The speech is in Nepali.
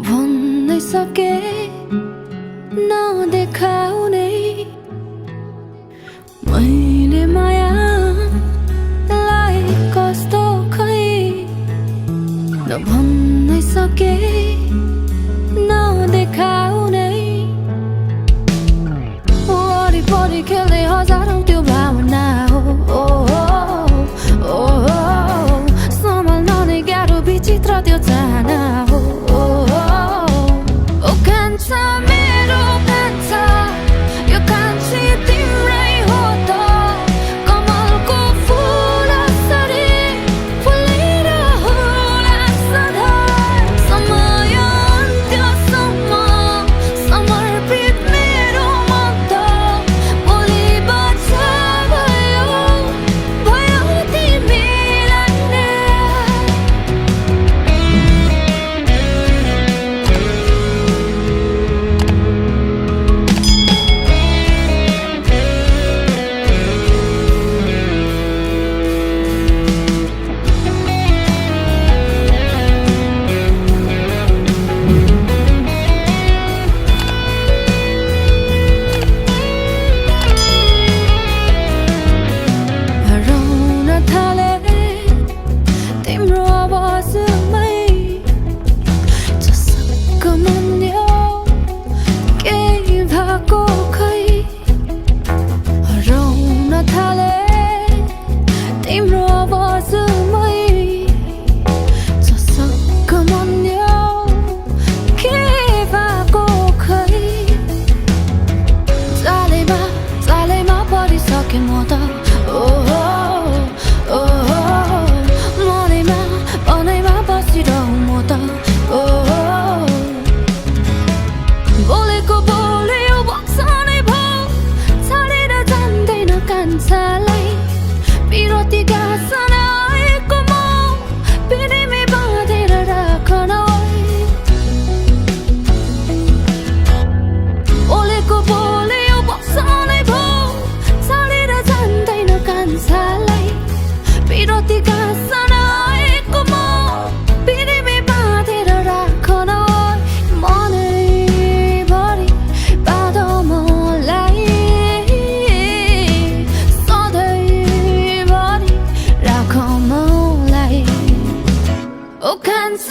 भन्नै सके नदेखाउने मैले मायालाई कस्तो खै भन्नै सके नदेखाउने वरिपरि खेल्दै हजारौं त्यो भावना हो सम्हाल्न नै गाह्रो विचित्र त्यो चाहना हो कान्छ मेरो कान्छ यो कान्छी तिम्रै हो त कमलको फुल असरी फुलिरहला सधैँ समय अन्त्यसम्म समर्पित मेरो मन त भोलि बच्चा भयो तिमीलाई नै तिम्रो आवाजमै चसक्क मन्यो केही भएको खै हराउन थाले तिम्रो आवाजमै चसक्क मन्यो केही भएको खै चालैमा परिसके म त मनैमा बसिरहँ म त बोलेको बोल्यो बक्सनै भयो छाडेर जान्दैन कान्छालाई बिरती गाँसन आएको म पिँढीमै बाँधेर राखन बोलेको बोल्यो बक्सनै भयो छाडेर जान्दैन कान्छालाई बिरती गाँसन आएको म पिँढीमै बाँधेर राखन मनैभरि बाँध मलाई सधैँभरि राख मलाई कान्छ